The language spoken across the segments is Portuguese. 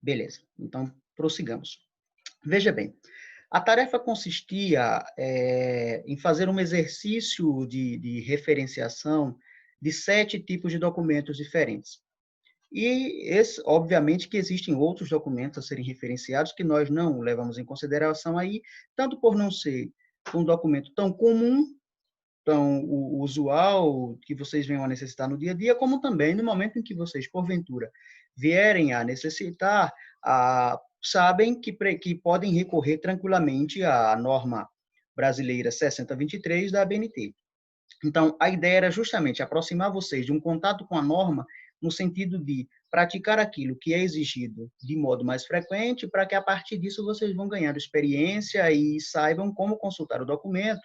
Beleza, então prossigamos. Veja bem, a tarefa consistia em fazer um exercício de referenciação de 7 tipos de documentos diferentes. E, obviamente, que existem outros documentos a serem referenciados que nós não levamos em consideração aí, tanto por não ser um documento tão comum, tão usual, que vocês venham a necessitar no dia a dia, como também no momento em que vocês, porventura, vierem a necessitar, sabem que podem recorrer tranquilamente à norma brasileira 6023 da ABNT. Então, a ideia era justamente aproximar vocês de um contato com a norma, no sentido de praticar aquilo que é exigido de modo mais frequente, para que a partir disso vocês vão ganhando experiência e saibam como consultar o documento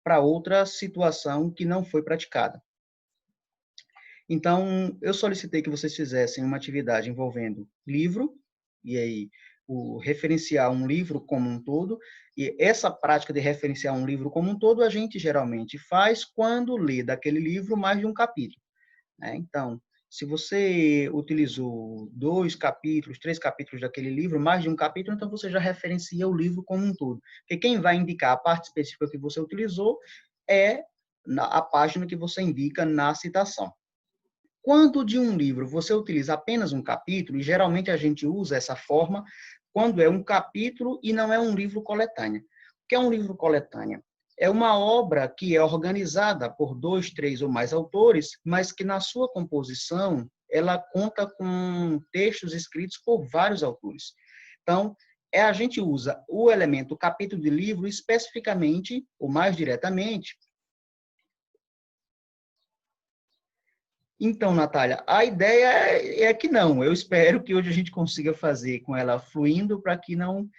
para outra situação que não foi praticada. Então, eu solicitei que vocês fizessem uma atividade envolvendo livro, e aí referenciar um livro como um todo, e essa prática de referenciar um livro como um todo, a gente geralmente faz quando lê daquele livro mais de um capítulo, né? Então, se você utilizou 2 capítulos, 3 capítulos daquele livro, mais de um capítulo, então você já referencia o livro como um todo. Porque quem vai indicar a parte específica que você utilizou é a página que você indica na citação. Quando de um livro você utiliza apenas um capítulo, e geralmente a gente usa essa forma quando é um capítulo e não é um livro coletânea. O que é um livro coletânea? É uma obra que é organizada por 2, 3 ou mais autores, mas que na sua composição ela conta com textos escritos por vários autores. Então, a gente usa o elemento capítulo de livro especificamente, ou mais diretamente. Então, Natália, a ideia é que não. Eu espero que hoje a gente consiga fazer com ela fluindo para que não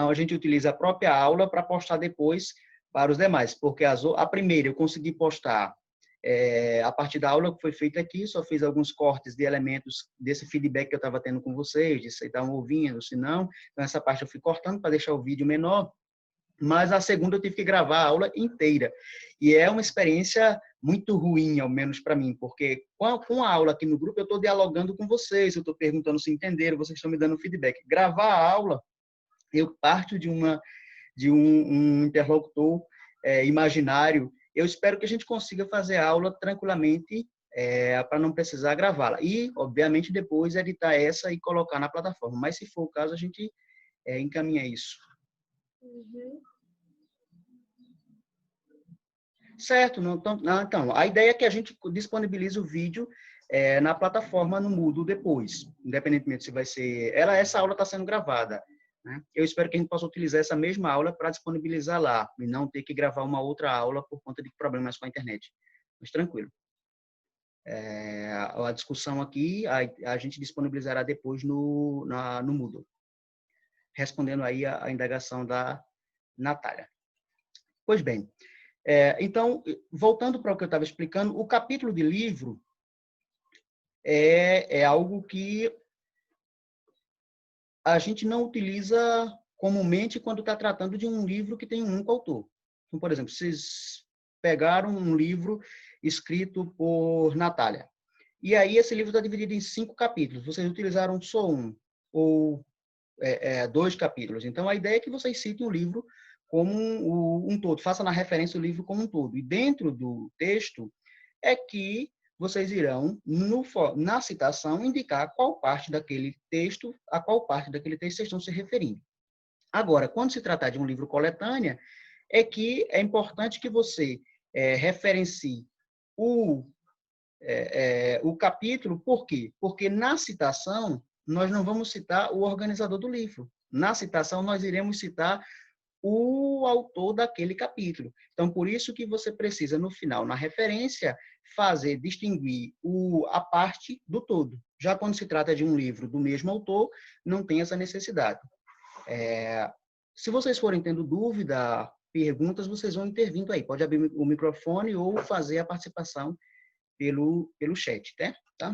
a gente utilize a própria aula para postar depois para os demais. Porque a primeira eu consegui postar a partir da aula que foi feita aqui, só fiz alguns cortes de elementos desse feedback que eu estava tendo com vocês, de se estavam ouvindo, se não. Então, essa parte eu fui cortando para deixar o vídeo menor. Mas a segunda eu tive que gravar a aula inteira. E é uma experiência muito ruim, ao menos para mim, porque com a aula aqui no grupo eu estou dialogando com vocês, eu estou perguntando se entenderam, vocês estão me dando feedback. Gravar a aula, eu parto de um interlocutor imaginário. Eu espero que a gente consiga fazer a aula tranquilamente para não precisar gravá-la. E, obviamente, depois editar essa e colocar na plataforma. Mas, se for o caso, a gente encaminha isso. Uhum. Certo, então, a ideia é que a gente disponibilize o vídeo na plataforma no Moodle depois, independentemente se vai ser... Essa aula está sendo gravada, né? Eu espero que a gente possa utilizar essa mesma aula para disponibilizar lá, e não ter que gravar uma outra aula por conta de problemas com a internet. Mas tranquilo. A discussão aqui, a gente disponibilizará depois no Moodle, respondendo aí a indagação da Natália. Pois bem, então, voltando para o que eu estava explicando, o capítulo de livro é algo que a gente não utiliza comumente quando está tratando de um livro que tem um único autor. Então, por exemplo, vocês pegaram um livro escrito por Natália, e aí esse livro está dividido em 5 capítulos, vocês utilizaram só um, ou 2 capítulos. Então, a ideia é que vocês citem o livro como um todo, faça na referência o livro como um todo. E dentro do texto é que vocês irão, na citação, indicar qual parte daquele texto, a qual parte daquele texto vocês estão se referindo. Agora, quando se tratar de um livro coletânea, é que é importante que você referencie o capítulo. Por quê? Porque na citação, nós não vamos citar o organizador do livro. Na citação, nós iremos citar o autor daquele capítulo. Então, por isso que você precisa, no final, na referência, distinguir a parte do todo. Já quando se trata de um livro do mesmo autor, não tem essa necessidade. Se vocês forem tendo dúvida, perguntas, vocês vão intervindo aí. Pode abrir o microfone ou fazer a participação pelo chat, tá?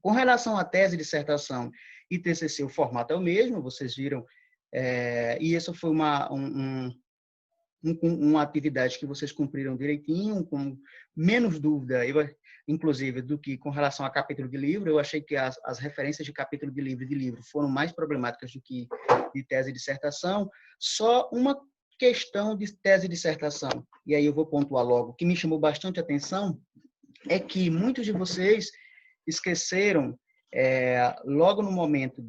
Com relação à tese, dissertação e TCC, o formato é o mesmo, vocês viram, e isso foi uma uma atividade que vocês cumpriram direitinho, com menos dúvida, inclusive, do que com relação a capítulo de livro. Eu achei que as referências de capítulo de livro foram mais problemáticas do que de tese e dissertação. Só uma questão de tese e dissertação, e aí eu vou pontuar logo, que me chamou bastante atenção, é que muitos de vocês esqueceram, logo no momento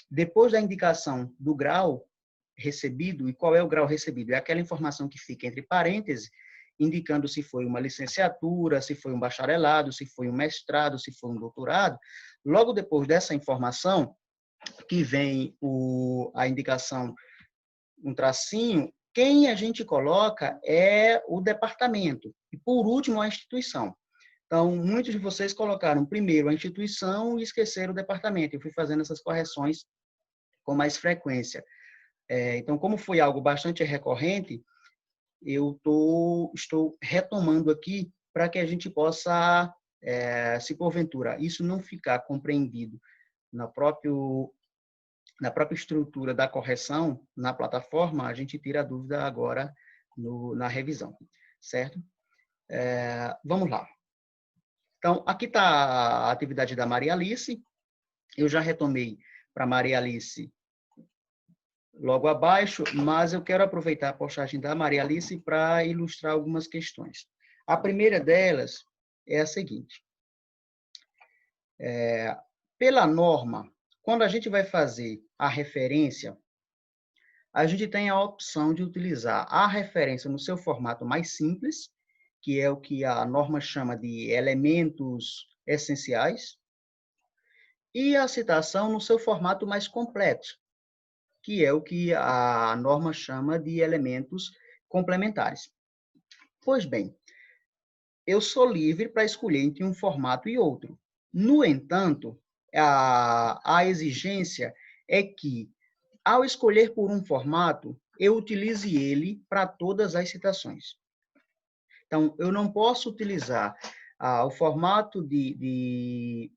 depois da indicação do grau recebido. E qual é o grau recebido? É aquela informação que fica entre parênteses, indicando se foi uma licenciatura, se foi um bacharelado, se foi um mestrado, se foi um doutorado. Logo depois dessa informação, que vem a indicação, um tracinho, quem a gente coloca é o departamento. E, por último, a instituição. Então, muitos de vocês colocaram primeiro a instituição e esqueceram o departamento. Eu fui fazendo essas correções com mais frequência. Então, como foi algo bastante recorrente, eu estou retomando aqui para que a gente possa, se porventura isso não ficar compreendido na própria estrutura da correção na plataforma, a gente tira a dúvida agora na revisão, certo? Vamos lá. Então, aqui está a atividade da Maria Alice. Eu já retomei para Maria Alice logo abaixo, mas eu quero aproveitar a postagem da Maria Alice para ilustrar algumas questões. A primeira delas é a seguinte. Pela norma, quando a gente vai fazer a referência, a gente tem a opção de utilizar a referência no seu formato mais simples, que é o que a norma chama de elementos essenciais, e a citação no seu formato mais complexo, que é o que a norma chama de elementos complementares. Pois bem, eu sou livre para escolher entre um formato e outro. No entanto, a exigência é que, ao escolher por um formato, eu utilize ele para todas as citações. Então, eu não posso utilizar o formato de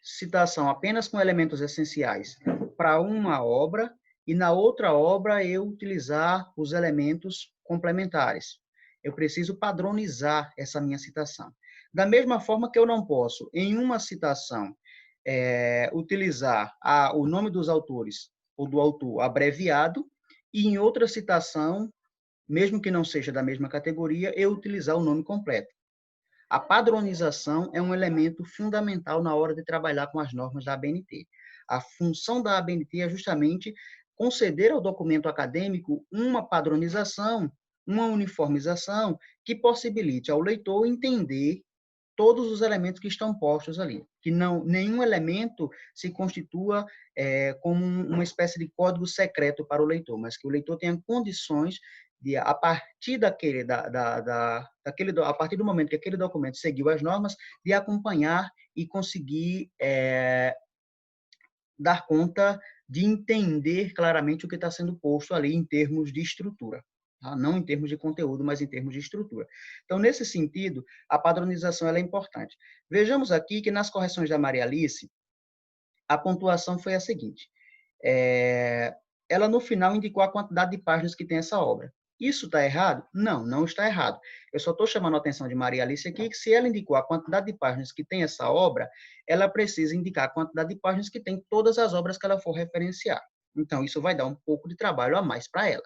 citação apenas com elementos essenciais para uma obra e na outra obra eu utilizar os elementos complementares. Eu preciso padronizar essa minha citação. Da mesma forma que eu não posso, em uma citação, utilizar o nome dos autores ou do autor abreviado e em outra citação, mesmo que não seja da mesma categoria, eu utilizar o nome completo. A padronização é um elemento fundamental na hora de trabalhar com as normas da ABNT. A função da ABNT é justamente conceder ao documento acadêmico uma padronização, uma uniformização que possibilite ao leitor entender todos os elementos que estão postos ali, que nenhum elemento se constitua como uma espécie de código secreto para o leitor, mas que o leitor tenha condições de, a partir a partir do momento que aquele documento seguiu as normas, de acompanhar e conseguir dar conta de entender claramente o que está sendo posto ali em termos de estrutura. Tá? Não em termos de conteúdo, mas em termos de estrutura. Então, nesse sentido, a padronização ela é importante. Vejamos aqui que nas correções da Maria Alice, a pontuação foi a seguinte. Ela, no final, indicou a quantidade de páginas que tem essa obra. Isso está errado? Não, não está errado. Eu só estou chamando a atenção de Maria Alice aqui que, se ela indicou a quantidade de páginas que tem essa obra, ela precisa indicar a quantidade de páginas que tem todas as obras que ela for referenciar. Então, isso vai dar um pouco de trabalho a mais para ela.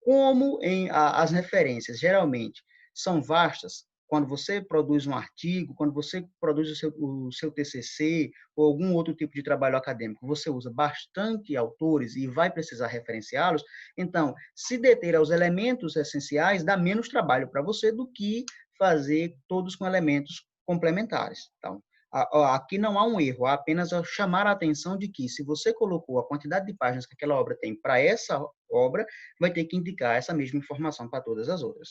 Como as referências geralmente são vastas, quando você produz um artigo, quando você produz o seu TCC ou algum outro tipo de trabalho acadêmico, você usa bastante autores e vai precisar referenciá-los, então, se deter aos elementos essenciais dá menos trabalho para você do que fazer todos com elementos complementares. Então, aqui não há um erro, há apenas chamar a atenção de que, se você colocou a quantidade de páginas que aquela obra tem para essa obra, vai ter que indicar essa mesma informação para todas as outras.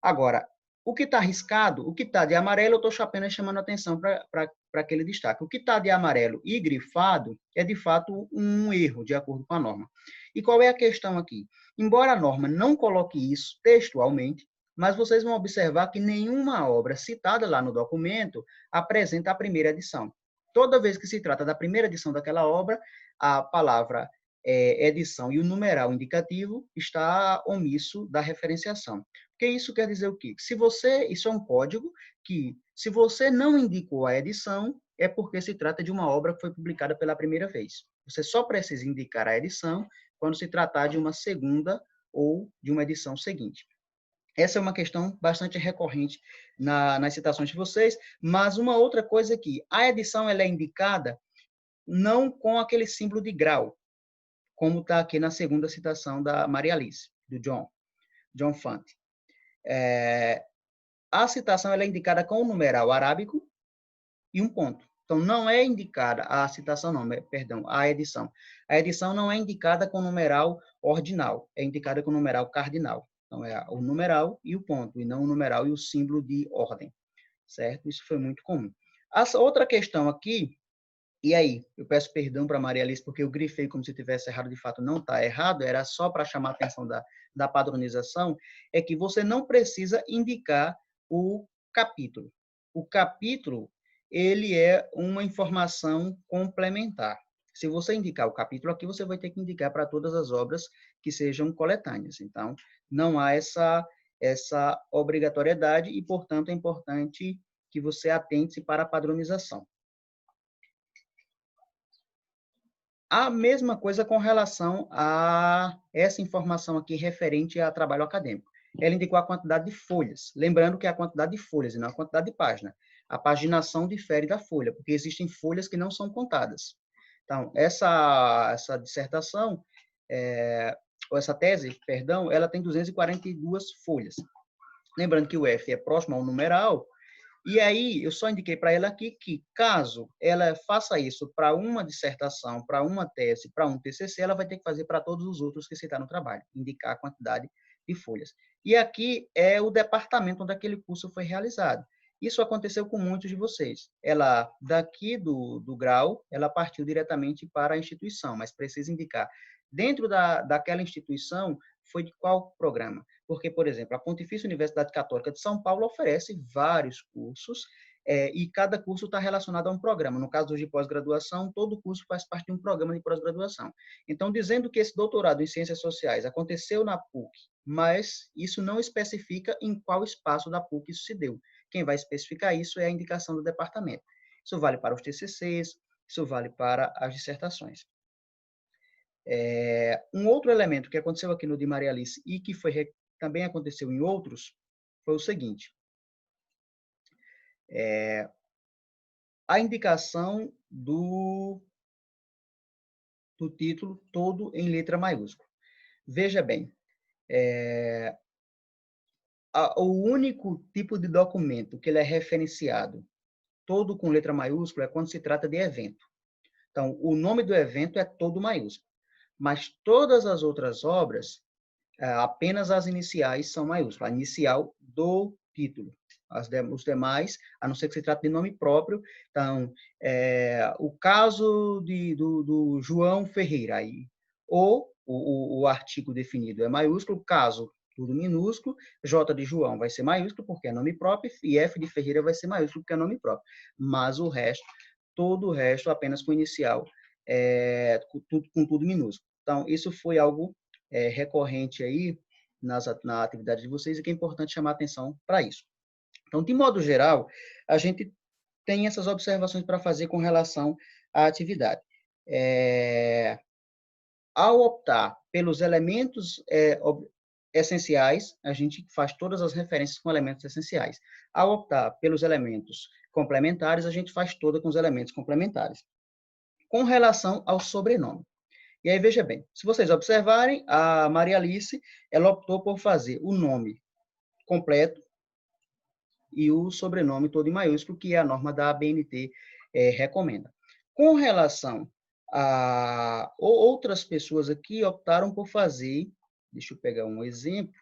Agora, o que está riscado, o que está de amarelo, eu estou apenas chamando a atenção para aquele destaque. O que está de amarelo e grifado é, de fato, um erro, de acordo com a norma. E qual é a questão aqui? Embora a norma não coloque isso textualmente, mas vocês vão observar que nenhuma obra citada lá no documento apresenta a primeira edição. Toda vez que se trata da primeira edição daquela obra, a palavra edição e o numeral indicativo, está omisso da referenciação. Porque isso quer dizer o quê? Isso é um código que, se você não indicou a edição, é porque se trata de uma obra que foi publicada pela primeira vez. Você só precisa indicar a edição quando se tratar de uma segunda ou de uma edição seguinte. Essa é uma questão bastante recorrente nas citações de vocês, mas uma outra coisa aqui, a edição ela é indicada não com aquele símbolo de grau, como está aqui na segunda citação da Maria Alice, do John Fante. A citação ela é indicada com o numeral arábico e um ponto. Então, não é indicada a citação, não, perdão, a edição. A edição não é indicada com numeral ordinal, é indicada com numeral cardinal. Então, é o numeral e o ponto, e não o numeral e o símbolo de ordem, certo? Isso foi muito comum. A outra questão aqui, e aí, eu peço perdão para a Maria Alice, porque eu grifei como se tivesse errado, de fato não está errado, era só para chamar a atenção da padronização, é que você não precisa indicar o capítulo. O capítulo, ele é uma informação complementar. Se você indicar o capítulo aqui, você vai ter que indicar para todas as obras que sejam coletâneas. Então, não há essa obrigatoriedade e, portanto, é importante que você atente-se para a padronização. A mesma coisa com relação a essa informação aqui referente a trabalho acadêmico. Ela indicou a quantidade de folhas. Lembrando que é a quantidade de folhas e não a quantidade de página. A paginação difere da folha, porque existem folhas que não são contadas. Então, essa dissertação, ou essa tese, perdão, ela tem 242 folhas. Lembrando que o F é próximo ao numeral, e aí, eu só indiquei para ela aqui que, caso ela faça isso para uma dissertação, para uma tese, para um TCC, ela vai ter que fazer para todos os outros que citar no trabalho, indicar a quantidade de folhas. E aqui é o departamento onde aquele curso foi realizado. Isso aconteceu com muitos de vocês. Ela, daqui do grau, ela partiu diretamente para a instituição, mas precisa indicar. Dentro daquela instituição, foi de qual programa? Porque, por exemplo, a Pontifícia Universidade Católica de São Paulo oferece vários cursos e cada curso está relacionado a um programa. No caso de pós-graduação, todo curso faz parte de um programa de pós-graduação. Então, dizendo que esse doutorado em Ciências Sociais aconteceu na PUC, mas isso não especifica em qual espaço da PUC isso se deu. Quem vai especificar isso é a indicação do departamento. Isso vale para os TCCs, isso vale para as dissertações. Um outro elemento que aconteceu aqui no de Maria Alice e que também aconteceu em outros foi o seguinte. A indicação do título todo em letra maiúscula. Veja bem, o único tipo de documento que ele é referenciado todo com letra maiúscula é quando se trata de evento. Então, o nome do evento é todo maiúsculo. Mas todas as outras obras, apenas as iniciais são maiúsculas. A inicial do título. Os demais, a não ser que se trate de nome próprio. Então, o caso do João Ferreira, aí, ou o artigo definido é maiúsculo, caso tudo minúsculo, J de João vai ser maiúsculo porque é nome próprio e F de Ferreira vai ser maiúsculo porque é nome próprio. Mas o resto, todo o resto apenas com inicial, com tudo minúsculo. Então, isso foi algo recorrente aí na atividade de vocês e que é importante chamar atenção para isso. Então, de modo geral, a gente tem essas observações para fazer com relação à atividade. Ao optar pelos elementos essenciais, a gente faz todas as referências com elementos essenciais. Ao optar pelos elementos complementares, a gente faz todas com os elementos complementares. Com relação ao sobrenome. E aí, veja bem, se vocês observarem, a Maria Alice, ela optou por fazer o nome completo e o sobrenome todo em maiúsculo, que é a norma da ABNT recomenda. Com relação a outras pessoas aqui, optaram por fazer, deixa eu pegar um exemplo.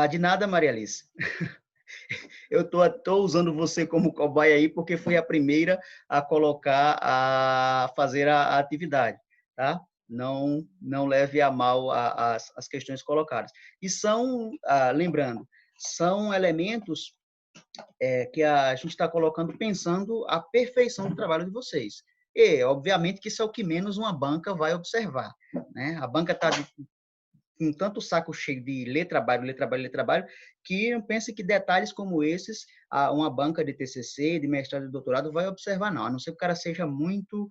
De nada, Maria Alice. Eu estou usando você como cobaia aí, porque fui a primeira a fazer a atividade, tá? Não leve a mal as questões colocadas. E são, lembrando, são elementos que a gente está colocando pensando a perfeição do trabalho de vocês. E, obviamente, que isso é o que menos uma banca vai observar, né? A banca está com tanto saco cheio de ler trabalho, ler trabalho, ler trabalho, que não pense que detalhes como esses, uma banca de TCC, de mestrado e doutorado vai observar, não. A não ser que o cara seja muito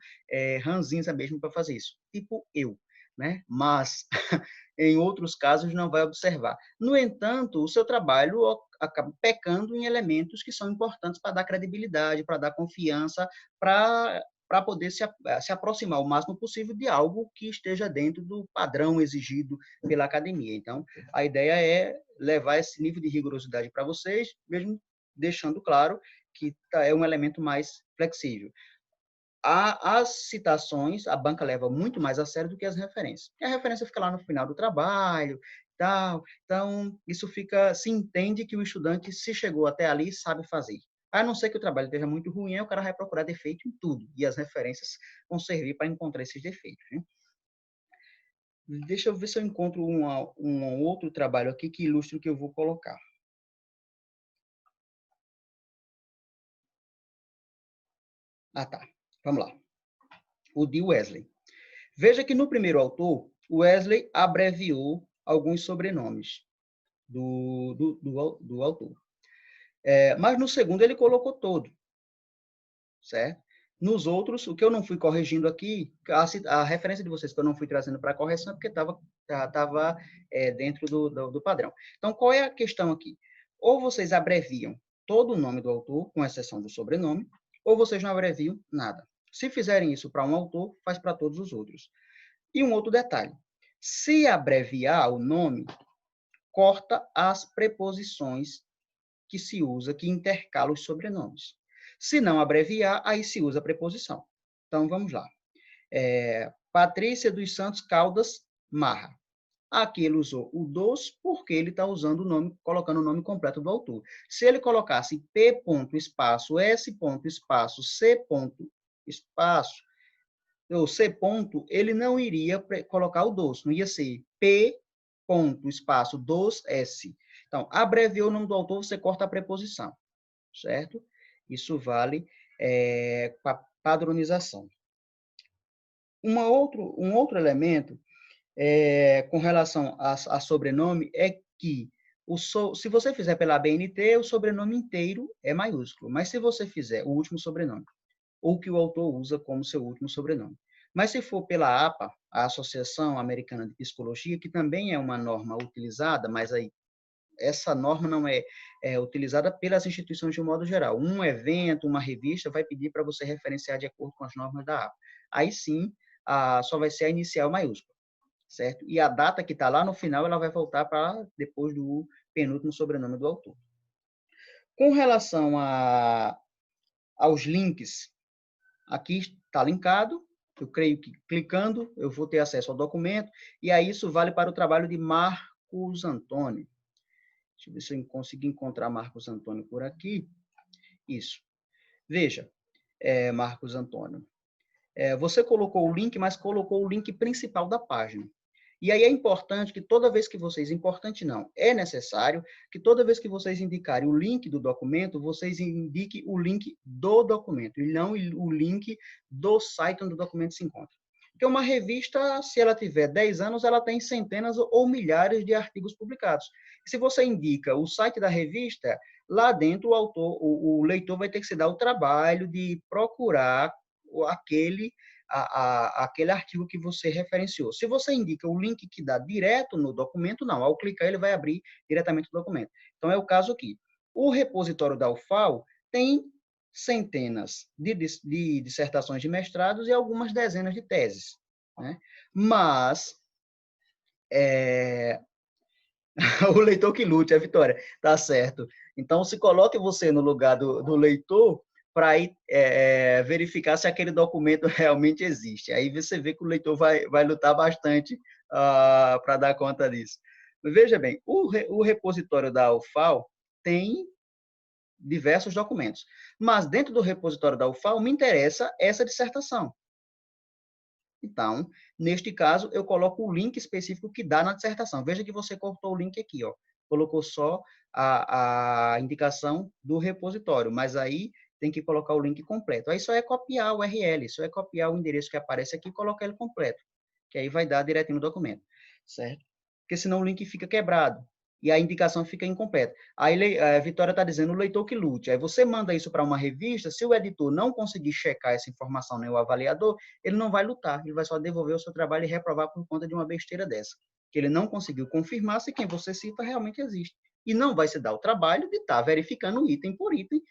ranzinza mesmo para fazer isso. Tipo eu, né? Mas, em outros casos, não vai observar. No entanto, o seu trabalho acaba pecando em elementos que são importantes para dar credibilidade, para dar confiança, para poder se aproximar o máximo possível de algo que esteja dentro do padrão exigido pela academia. Então, a ideia é levar esse nível de rigorosidade para vocês, mesmo deixando claro que é um elemento mais flexível. As citações, a banca leva muito mais a sério do que as referências. E a referência fica lá no final do trabalho, tal. Então, isso fica, se entende que o estudante, se chegou até ali, sabe fazer. A não ser que o trabalho esteja muito ruim, aí o cara vai procurar defeito em tudo. E as referências vão servir para encontrar esses defeitos. Né? Deixa eu ver se eu encontro um outro trabalho aqui que ilustre o que eu vou colocar. Ah, tá. Vamos lá. O de Wesley. Veja que no primeiro autor, Wesley abreviou alguns sobrenomes do autor. Mas no segundo ele colocou todo, certo? Nos outros, o que eu não fui corrigindo aqui, a referência de vocês que eu não fui trazendo para correção é porque estava dentro do padrão. Então, qual é a questão aqui? Ou vocês abreviam todo o nome do autor, com exceção do sobrenome, ou vocês não abreviam nada. Se fizerem isso para um autor, faz para todos os outros. E um outro detalhe, se abreviar o nome, corta as preposições que se usa, que intercala os sobrenomes. Se não abreviar, aí se usa a preposição. Então, vamos lá. Patrícia dos Santos Caldas Marra. Aqui ele usou o dos porque ele está usando o nome, colocando o nome completo do autor. Se ele colocasse P. espaço, S. espaço, C. espaço, ou C. ele não iria colocar o dos, não ia ser P. espaço, dos, S. Então, abreviou o nome do autor, você corta a preposição, certo? Isso vale para padronização. Um outro elemento com relação a sobrenome é que se você fizer pela BNT, o sobrenome inteiro é maiúsculo, mas se você fizer o último sobrenome, ou que o autor usa como seu último sobrenome. Mas se for pela APA, a Associação Americana de Psicologia, que também é uma norma utilizada, mas aí essa norma não é utilizada pelas instituições de um modo geral. Um evento, uma revista vai pedir para você referenciar de acordo com as normas da APA. Aí sim, só vai ser a inicial maiúscula, certo? E a data que está lá no final, ela vai voltar para depois do penúltimo sobrenome do autor. Com relação aos links, aqui está linkado, eu creio que clicando eu vou ter acesso ao documento, e aí isso vale para o trabalho de Marcos Antônio. Deixa eu ver se eu consigo encontrar Marcos Antônio por aqui. Isso. Veja, Marcos Antônio, você colocou o link, mas colocou o link principal da página. E aí é importante que toda vez que vocês, importante não, é necessário que toda vez que vocês indicarem o link do documento, vocês indiquem o link do documento, e não o link do site onde o documento se encontra. Porque uma revista, se ela tiver 10 anos, ela tem centenas ou milhares de artigos publicados. E se você indica o site da revista, lá dentro o leitor vai ter que se dar o trabalho de procurar aquele artigo que você referenciou. Se você indica o link que dá direto no documento, não. Ao clicar, ele vai abrir diretamente o documento. Então, é o caso aqui. O repositório da UFAL tem centenas de dissertações de mestrados e algumas dezenas de teses. Né? Mas, o leitor que lute, a vitória. Tá certo. Então, se coloque você no lugar do leitor para ir verificar se aquele documento realmente existe. Aí você vê que o leitor vai lutar bastante para dar conta disso. Mas veja bem, o repositório da UFAL tem diversos documentos. Mas dentro do repositório da UFAL me interessa essa dissertação. Então, neste caso, eu coloco o link específico que dá na dissertação. Veja que você cortou o link aqui, ó. colocou só a indicação do repositório, mas aí tem que colocar o link completo. Aí só é copiar o URL, só é copiar o endereço que aparece aqui e colocar ele completo, que aí vai dar direitinho no documento, certo? Porque senão o link fica quebrado e a indicação fica incompleta. Aí a Vitória está dizendo o leitor que lute. Aí você manda isso para uma revista, se o editor não conseguir checar essa informação, nem o avaliador, ele não vai lutar, ele vai só devolver o seu trabalho e reprovar por conta de uma besteira dessa, que ele não conseguiu confirmar se quem você cita realmente existe. E não vai se dar o trabalho de estar verificando item por item,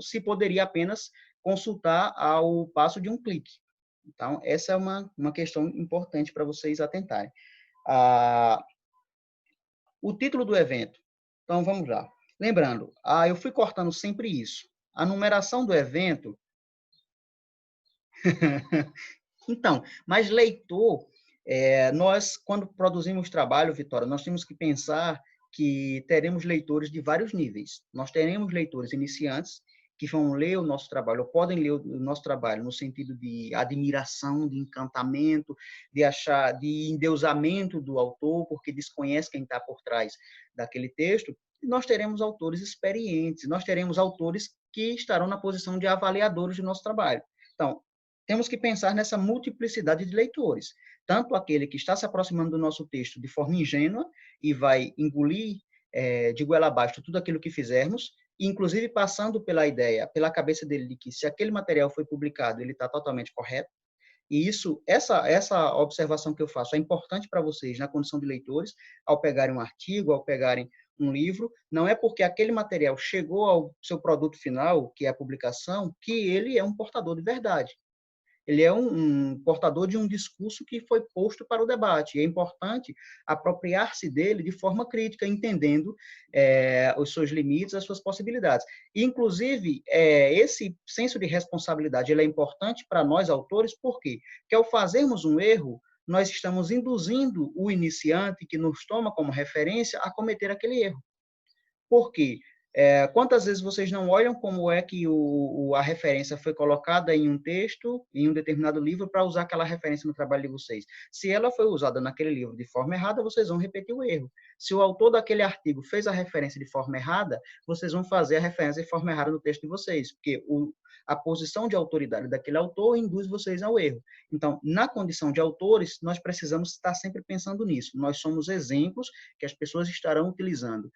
se poderia apenas consultar ao passo de um clique. Então, essa é uma questão importante para vocês atentarem. O título do evento. Então, vamos lá. Lembrando, eu fui cortando sempre isso. A numeração do evento... Então, mas leitor, nós, quando produzimos trabalho, Vitória, nós temos que pensar que teremos leitores de vários níveis. Nós teremos leitores iniciantes, que vão ler o nosso trabalho, ou podem ler o nosso trabalho no sentido de admiração, de encantamento, de endeusamento do autor, porque desconhece quem está por trás daquele texto. E nós teremos autores experientes, nós teremos autores que estarão na posição de avaliadores do nosso trabalho. Então, temos que pensar nessa multiplicidade de leitores. Tanto aquele que está se aproximando do nosso texto de forma ingênua e vai engolir de goela abaixo tudo aquilo que fizermos, inclusive passando pela ideia, pela cabeça dele de que se aquele material foi publicado, ele está totalmente correto. E essa observação que eu faço é importante para vocês na condição de leitores, ao pegarem um artigo, ao pegarem um livro, não é porque aquele material chegou ao seu produto final, que é a publicação, que ele é um portador de verdade. Ele é um portador de um discurso que foi posto para o debate. E é importante apropriar-se dele de forma crítica, entendendo os seus limites, as suas possibilidades. E, inclusive, esse senso de responsabilidade ele é importante para nós, autores, por quê? Porque ao fazermos um erro, nós estamos induzindo o iniciante que nos toma como referência a cometer aquele erro. Por quê? Quantas vezes vocês não olham como é que a referência foi colocada em um texto, em um determinado livro, para usar aquela referência no trabalho de vocês? Se ela foi usada naquele livro de forma errada, vocês vão repetir o erro. Se o autor daquele artigo fez a referência de forma errada, vocês vão fazer a referência de forma errada no texto de vocês, porque a posição de autoridade daquele autor induz vocês ao erro. Então, na condição de autores, nós precisamos estar sempre pensando nisso. Nós somos exemplos que as pessoas estarão utilizando,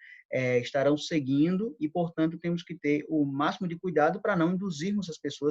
estarão seguindo e, portanto, temos que ter o máximo de cuidado para não induzirmos as pessoas